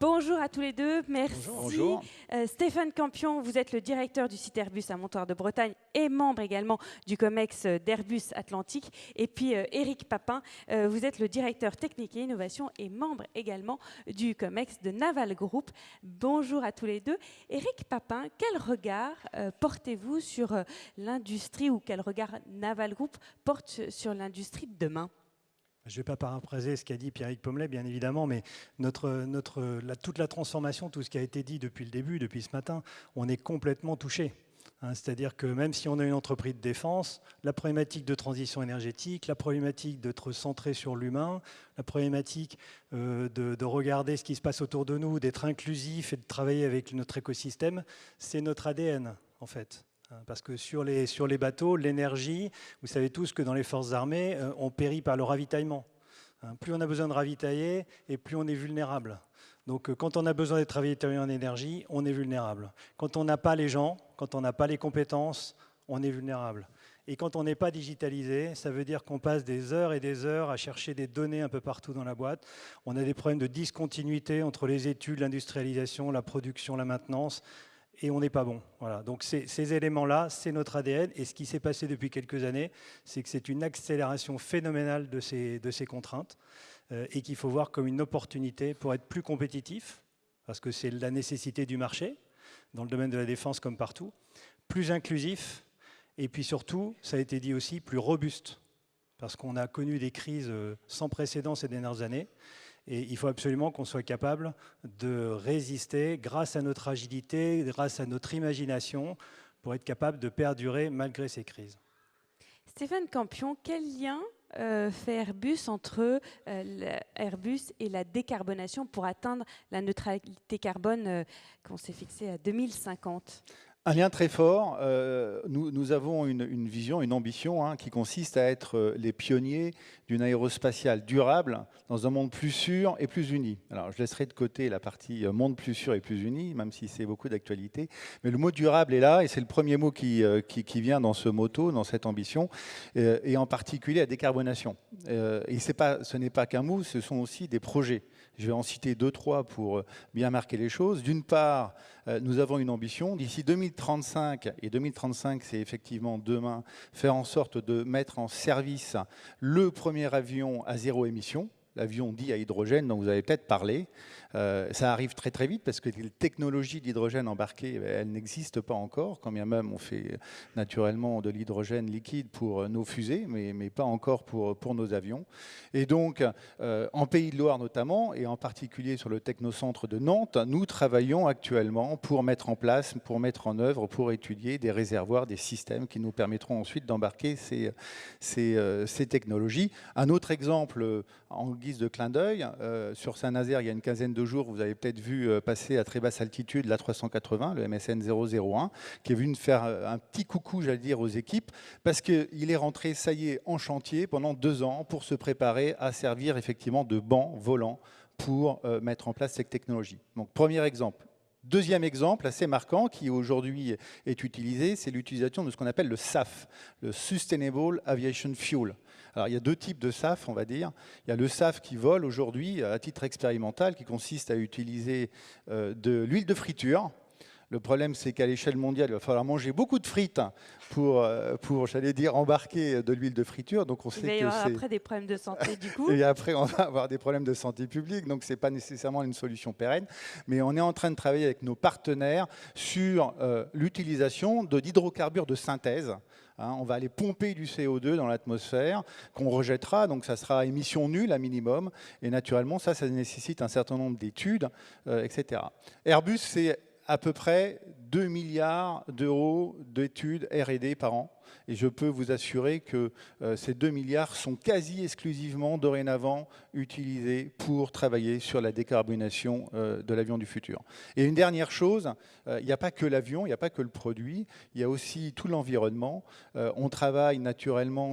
Bonjour à tous les deux, merci. Bonjour. Stéphane Campion, vous êtes le directeur du site Airbus à Montoire de Bretagne et membre également du COMEX d'Airbus Atlantique. Et puis Éric Papin, vous êtes le directeur technique et innovation et membre également du COMEX de Naval Group. Bonjour à tous les deux. Éric Papin, quel regard portez-vous sur l'industrie ou quel regard Naval Group porte sur l'industrie de demain ? Je ne vais pas paraphraser ce qu'a dit Pierrick Pommelet, bien évidemment, mais toute la transformation, tout ce qui a été dit depuis le début, depuis ce matin, on est complètement touché. C'est-à-dire que même si on a une entreprise de défense, la problématique de transition énergétique, la problématique d'être centré sur l'humain, la problématique de regarder ce qui se passe autour de nous, d'être inclusif et de travailler avec notre écosystème, c'est notre ADN, en fait. Parce que sur les bateaux, l'énergie, vous savez tous que dans les forces armées, on périt par le ravitaillement. Plus on a besoin de ravitailler et plus on est vulnérable. Donc quand on a besoin d'être ravitaillé en énergie, on est vulnérable. Quand on n'a pas les gens, quand on n'a pas les compétences, on est vulnérable. Et quand on n'est pas digitalisé, ça veut dire qu'on passe des heures et des heures à chercher des données un peu partout dans la boîte. On a des problèmes de discontinuité entre les études, l'industrialisation, la production, la maintenance. Et on n'est pas bon. Voilà. Donc ces éléments-là, c'est notre ADN. Et ce qui s'est passé depuis quelques années, c'est que c'est une accélération phénoménale de ces contraintes et qu'il faut voir comme une opportunité pour être plus compétitif, parce que c'est la nécessité du marché, dans le domaine de la défense comme partout, plus inclusif, et puis surtout, ça a été dit aussi, plus robuste, parce qu'on a connu des crises sans précédent ces dernières années. Et il faut absolument qu'on soit capable de résister grâce à notre agilité, grâce à notre imagination, pour être capable de perdurer malgré ces crises. Stéphane Campion, quel lien fait Airbus entre Airbus et la décarbonation pour atteindre la neutralité carbone qu'on s'est fixée à 2050 ? Un lien très fort. Nous avons une vision, une ambition qui consiste à être les pionniers d'une aérospatiale durable dans un monde plus sûr et plus uni. Alors, je laisserai de côté la partie monde plus sûr et plus uni, même si c'est beaucoup d'actualité. Mais le mot durable est là et c'est le premier mot qui vient dans ce motto, dans cette ambition, et en particulier la décarbonation. Et ce n'est pas qu'un mot, ce sont aussi des projets. Je vais en citer 2-3 pour bien marquer les choses. D'une part, nous avons une ambition d'ici 2035, et 2035 c'est effectivement demain, faire en sorte de mettre en service le premier avion à zéro émission, l'avion dit à hydrogène dont vous avez peut-être parlé. Ça arrive très très vite parce que les technologies d'hydrogène embarquées, elles n'existent pas encore, quand bien même on fait naturellement de l'hydrogène liquide pour nos fusées, mais pas encore pour nos avions. Et donc, en Pays de Loire notamment, et en particulier sur le technocentre de Nantes, nous travaillons actuellement pour mettre en place, pour mettre en œuvre, pour étudier des réservoirs, des systèmes qui nous permettront ensuite d'embarquer ces technologies. Un autre exemple en guise de clin d'œil, sur Saint-Nazaire, il y a une quinzaine de jours, vous avez peut-être vu passer à très basse altitude l'A380, le MSN 001, qui est venu faire un petit coucou, j'allais dire, aux équipes, parce qu'il est rentré, ça y est, en chantier pendant 2 ans pour se préparer à servir effectivement de banc volant pour mettre en place cette technologie. Donc, premier exemple. Deuxième exemple assez marquant qui aujourd'hui est utilisé, c'est l'utilisation de ce qu'on appelle le SAF, le Sustainable Aviation Fuel. Alors il y a 2 types de SAF, on va dire. Il y a le SAF qui vole aujourd'hui à titre expérimental, qui consiste à utiliser de l'huile de friture. Le problème, c'est qu'à l'échelle mondiale, il va falloir manger beaucoup de frites pour j'allais dire, embarquer de l'huile de friture. Donc on sait il va y avoir après des problèmes de santé, du coup. Et après, on va avoir des problèmes de santé publique. Donc, ce n'est pas nécessairement une solution pérenne. Mais on est en train de travailler avec nos partenaires sur l'utilisation d'hydrocarbures de synthèse. On va aller pomper du CO2 dans l'atmosphère qu'on rejettera. Donc, ça sera émission nulle à minimum. Et naturellement, ça nécessite un certain nombre d'études, etc. Airbus, c'est à peu près 2 milliards d'euros d'études R&D par an. Et je peux vous assurer que ces 2 milliards sont quasi exclusivement dorénavant utilisés pour travailler sur la décarbonation de l'avion du futur. Et une dernière chose, il n'y a pas que l'avion, il n'y a pas que le produit, il y a aussi tout l'environnement. On travaille naturellement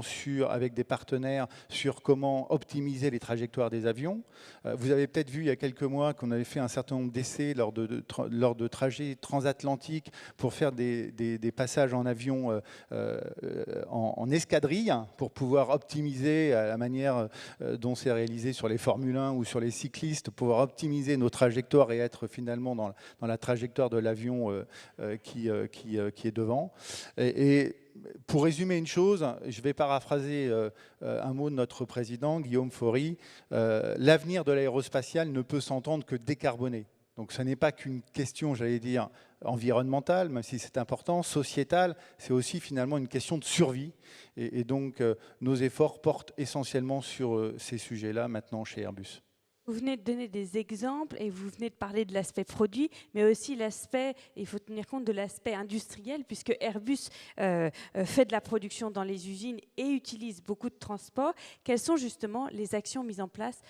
avec des partenaires sur comment optimiser les trajectoires des avions. Vous avez peut-être vu il y a quelques mois qu'on avait fait un certain nombre d'essais lors de trajets transatlantiques pour faire des passages en avion en escadrille pour pouvoir optimiser la manière dont c'est réalisé sur les Formule 1 ou sur les cyclistes, pouvoir optimiser nos trajectoires et être finalement dans la trajectoire de l'avion qui est devant. Et pour résumer une chose, je vais paraphraser un mot de notre président, Guillaume Faury, l'avenir de l'aérospatiale ne peut s'entendre que décarboné. Donc ce n'est pas qu'une question, j'allais dire, environnementale, même si c'est important, sociétale, c'est aussi finalement une question de survie. Et donc nos efforts portent essentiellement sur ces sujets-là maintenant chez Airbus. Vous venez de donner des exemples et vous venez de parler de l'aspect produit, mais aussi l'aspect, il faut tenir compte de l'aspect industriel, puisque Airbus fait de la production dans les usines et utilise beaucoup de transport. Quelles sont justement les actions mises en place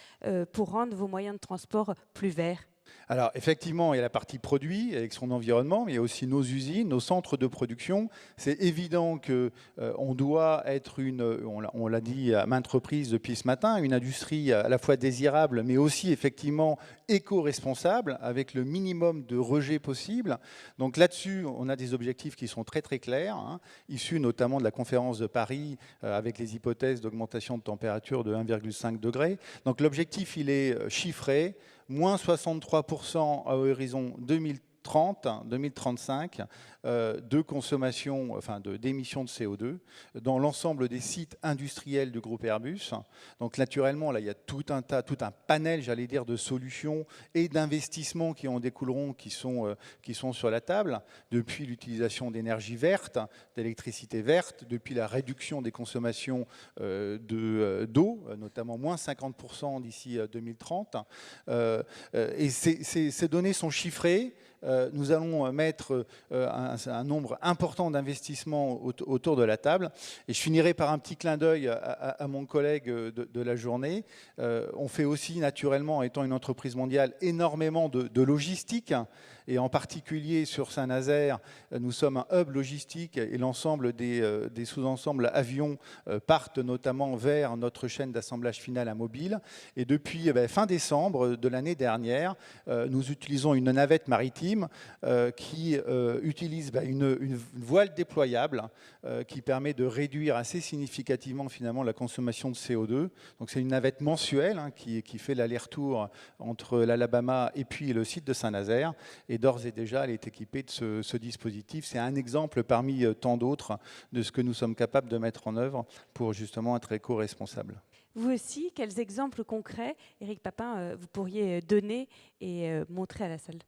pour rendre vos moyens de transport plus verts ? Alors effectivement, il y a la partie produit avec son environnement, mais il y a aussi nos usines, nos centres de production. C'est évident qu'on doit être on l'a dit à maintes reprises depuis ce matin, une industrie à la fois désirable, mais aussi effectivement éco-responsable, avec le minimum de rejet possible. Donc là-dessus, on a des objectifs qui sont très très clairs, issus notamment de la conférence de Paris, avec les hypothèses d'augmentation de température de 1,5 degré. Donc l'objectif, il est chiffré. Moins 63% à horizon 2030-2035 de consommation, enfin d'émissions de CO2 dans l'ensemble des sites industriels du groupe Airbus. Donc naturellement, là, il y a tout un panel, j'allais dire, de solutions et d'investissements qui en découleront, qui sont sur la table, depuis l'utilisation d'énergie verte, d'électricité verte, depuis la réduction des consommations d'eau, notamment moins 50% d'ici 2030. Et ces données sont chiffrées. Nous allons mettre un nombre important d'investissements autour de la table. Et je finirai par un petit clin d'œil à mon collègue de la journée. On fait aussi, naturellement, étant une entreprise mondiale, énormément de logistique. Et en particulier sur Saint-Nazaire, nous sommes un hub logistique et l'ensemble des sous-ensembles avions partent notamment vers notre chaîne d'assemblage final à Mobile. Et depuis fin décembre de l'année dernière, nous utilisons une navette maritime qui utilise une voile déployable qui permet de réduire assez significativement finalement la consommation de CO2. Donc c'est une navette mensuelle qui fait l'aller-retour entre l'Alabama et puis le site de Saint-Nazaire. Et d'ores et déjà, elle est équipée de ce dispositif. C'est un exemple parmi tant d'autres de ce que nous sommes capables de mettre en œuvre pour justement être éco-responsables. Vous aussi, quels exemples concrets, Éric Papin, vous pourriez donner et montrer à la salle ?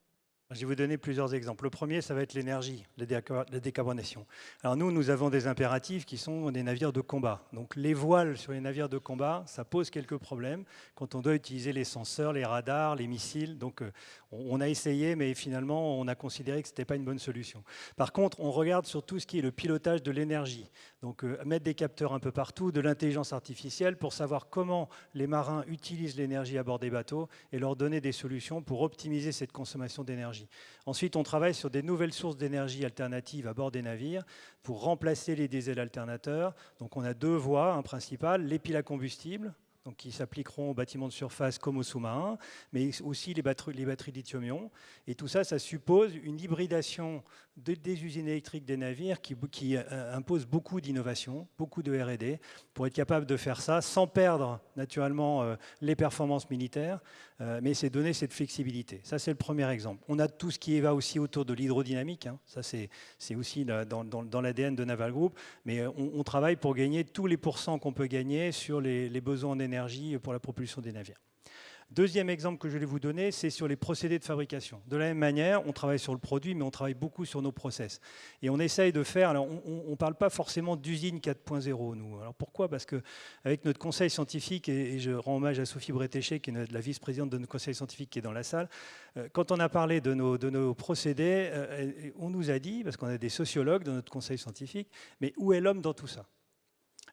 Je vais vous donner plusieurs exemples. Le premier, ça va être l'énergie, la décarbonation. Alors nous avons des impératifs qui sont des navires de combat. Donc les voiles sur les navires de combat, ça pose quelques problèmes quand on doit utiliser les senseurs, les radars, les missiles. Donc on a essayé, mais finalement, on a considéré que ce n'était pas une bonne solution. Par contre, on regarde sur tout ce qui est le pilotage de l'énergie. Donc mettre des capteurs un peu partout, de l'intelligence artificielle pour savoir comment les marins utilisent l'énergie à bord des bateaux et leur donner des solutions pour optimiser cette consommation d'énergie. Ensuite, on travaille sur des nouvelles sources d'énergie alternatives à bord des navires pour remplacer les diesels alternateurs. Donc on a deux voies principales, les piles à combustible, donc qui s'appliqueront aux bâtiments de surface comme aux sous-marins, mais aussi les batteries lithium-ion. Et tout ça, ça suppose une hybridation des usines électriques des navires qui impose beaucoup d'innovation, beaucoup de R&D, pour être capable de faire ça sans perdre naturellement les performances militaires, mais c'est donner cette flexibilité. Ça, c'est le premier exemple. On a tout ce qui va aussi autour de l'hydrodynamique. Ça, c'est aussi dans l'ADN de Naval Group, mais on travaille pour gagner tous les pourcents qu'on peut gagner sur les besoins en énergie pour la propulsion des navires. Deuxième exemple que je vais vous donner, c'est sur les procédés de fabrication. De la même manière, on travaille sur le produit, mais on travaille beaucoup sur nos process. Et on essaye de faire, alors on ne parle pas forcément d'usine 4.0, nous. Alors pourquoi ? Parce qu'avec notre conseil scientifique, et je rends hommage à Sophie Bretéché, qui est la vice-présidente de notre conseil scientifique qui est dans la salle, quand on a parlé de nos procédés, on nous a dit, parce qu'on a des sociologues dans notre conseil scientifique, mais où est l'homme dans tout ça ?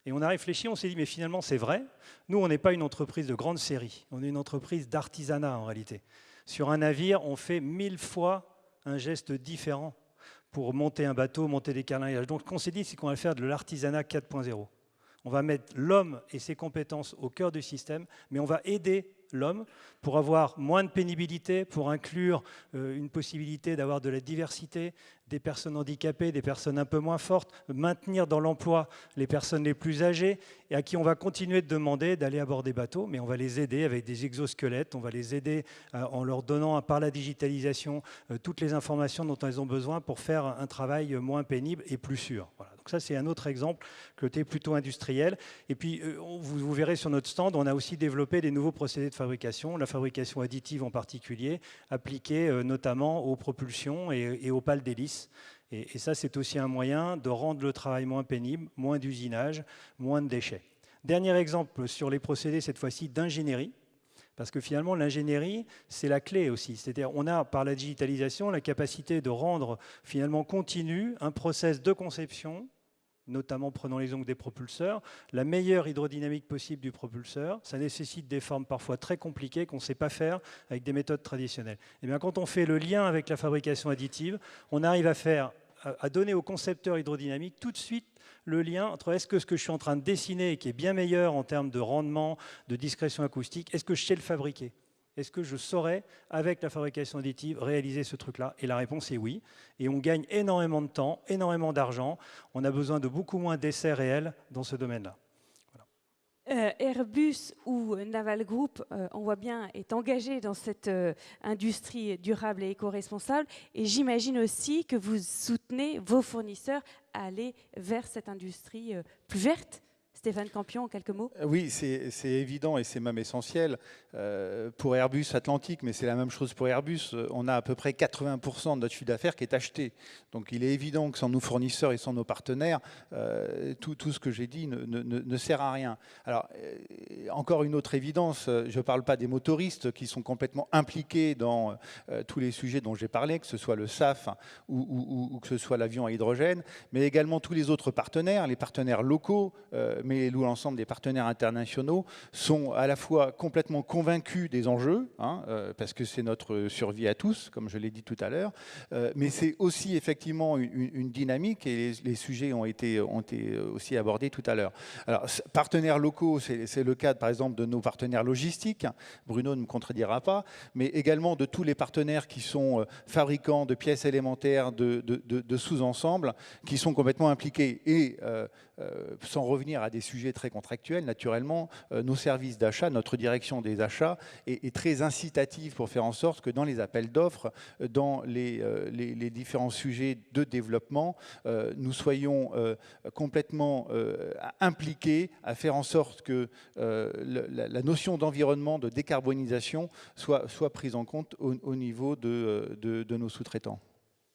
Et on a réfléchi, on s'est dit, mais finalement, c'est vrai. Nous, on n'est pas une entreprise de grande série. On est une entreprise d'artisanat, en réalité. Sur un navire, on fait 1000 fois un geste différent pour monter un bateau, monter des carlingages. Donc, ce qu'on s'est dit, c'est qu'on va faire de l'artisanat 4.0. On va mettre l'homme et ses compétences au cœur du système, mais on va aider l'homme, pour avoir moins de pénibilité, pour inclure une possibilité d'avoir de la diversité, des personnes handicapées, des personnes un peu moins fortes, maintenir dans l'emploi les personnes les plus âgées et à qui on va continuer de demander d'aller à bord des bateaux, mais on va les aider avec des exosquelettes, on va les aider en leur donnant par la digitalisation toutes les informations dont elles ont besoin pour faire un travail moins pénible et plus sûr. Voilà. Donc ça, c'est un autre exemple, côté plutôt industriel. Et puis, vous verrez sur notre stand, on a aussi développé des nouveaux procédés de fabrication, la fabrication additive en particulier, appliquée notamment aux propulsions et aux pales d'hélice. Et ça, c'est aussi un moyen de rendre le travail moins pénible, moins d'usinage, moins de déchets. Dernier exemple sur les procédés, cette fois-ci d'ingénierie. Parce que finalement, l'ingénierie, c'est la clé aussi. C'est-à-dire on a, par la digitalisation, la capacité de rendre finalement continu un process de conception, notamment prenons l'exemple des propulseurs, la meilleure hydrodynamique possible du propulseur. Ça nécessite des formes parfois très compliquées qu'on ne sait pas faire avec des méthodes traditionnelles. Et bien, quand on fait le lien avec la fabrication additive, on arrive à donner au concepteur hydrodynamique tout de suite le lien entre est-ce que ce que je suis en train de dessiner et qui est bien meilleur en termes de rendement, de discrétion acoustique, est-ce que je sais le fabriquer ? Est-ce que je saurais, avec la fabrication additive, réaliser ce truc-là? Et la réponse est oui. Et on gagne énormément de temps, énormément d'argent. On a besoin de beaucoup moins d'essais réels dans ce domaine-là. Airbus ou Naval Group, on voit bien, est engagé dans cette industrie durable et éco-responsable. Et j'imagine aussi que vous soutenez vos fournisseurs à aller vers cette industrie plus verte. Stéphane Campion, en quelques mots. Oui, c'est évident et c'est même essentiel pour Airbus Atlantique, mais c'est la même chose pour Airbus. On a à peu près 80% de notre chiffre d'affaires qui est acheté. Donc il est évident que sans nos fournisseurs et sans nos partenaires, tout ce que j'ai dit ne sert à rien. Alors, encore une autre évidence, je ne parle pas des motoristes qui sont complètement impliqués dans tous les sujets dont j'ai parlé, que ce soit le SAF ou que ce soit l'avion à hydrogène, mais également tous les autres partenaires, les partenaires locaux, mais l'ensemble des partenaires internationaux sont à la fois complètement convaincus des enjeux, parce que c'est notre survie à tous, comme je l'ai dit tout à l'heure, mais c'est aussi effectivement une dynamique et les sujets ont été aussi abordés tout à l'heure. Alors, partenaires locaux, c'est le cas par exemple de nos partenaires logistiques, Bruno ne me contredira pas, mais également de tous les partenaires qui sont fabricants de pièces élémentaires, de sous-ensembles, qui sont complètement impliqués. Et sans revenir à des sujets très contractuels, naturellement, nos services d'achat, notre direction des achats est très incitative pour faire en sorte que dans les appels d'offres, dans les différents sujets de développement, nous soyons complètement impliqués à faire en sorte que la notion d'environnement, de décarbonisation soit prise en compte au niveau de nos sous-traitants.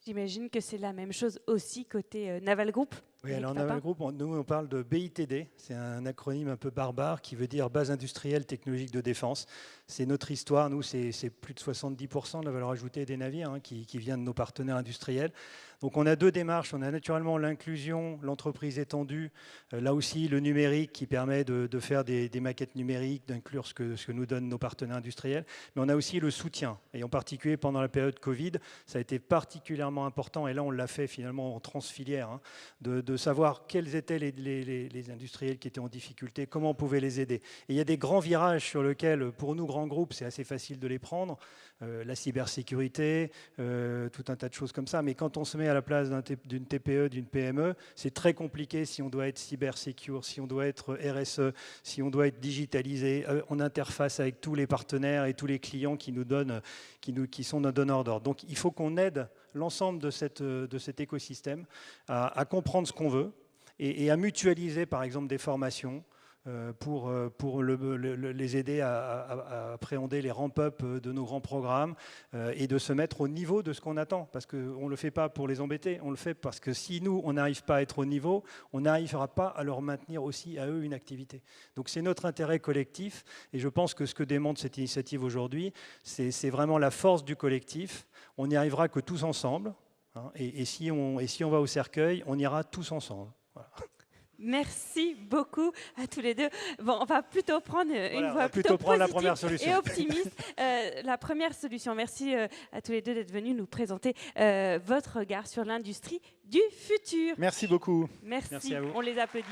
J'imagine que c'est la même chose aussi côté Naval Group. Oui, alors Naval Group, nous on parle de BITD, c'est un acronyme un peu barbare qui veut dire Base industrielle technologique de défense. C'est notre histoire, nous c'est plus de 70% de la valeur ajoutée des navires qui vient de nos partenaires industriels. Donc on a deux démarches, on a naturellement l'inclusion, l'entreprise étendue, là aussi le numérique qui permet de faire des maquettes numériques, d'inclure ce que nous donnent nos partenaires industriels, mais on a aussi le soutien, et en particulier pendant la période Covid, ça a été particulièrement important, et là on l'a fait finalement en transfilière, de savoir quels étaient les industriels qui étaient en difficulté, comment on pouvait les aider. Et il y a des grands virages sur lesquels, pour nous, grands groupes, c'est assez facile de les prendre, la cybersécurité, tout un tas de choses comme ça, mais quand on se met à la place d'une TPE, d'une PME, c'est très compliqué si on doit être cybersécure, si on doit être RSE, si on doit être digitalisé, en interface avec tous les partenaires et tous les clients qui nous donnent, qui sont nos donneurs d'ordre. Donc il faut qu'on aide l'ensemble de cet écosystème à comprendre ce qu'on veut et à mutualiser par exemple des formations pour les aider à appréhender les ramp-up de nos grands programmes et de se mettre au niveau de ce qu'on attend. Parce qu'on ne le fait pas pour les embêter, on le fait parce que si nous, on n'arrive pas à être au niveau, on n'arrivera pas à leur maintenir aussi à eux une activité. Donc c'est notre intérêt collectif et je pense que ce que démontre cette initiative aujourd'hui, c'est vraiment la force du collectif. On n'y arrivera que tous ensemble et si on va au cercueil, on ira tous ensemble. Voilà. Merci beaucoup à tous les deux. Bon, on va plutôt prendre une voie plutôt prendre la première positive solution. Et optimiste. La première solution. Merci à tous les deux d'être venus nous présenter votre regard sur l'industrie du futur. Merci beaucoup. Merci à vous. On les applaudit.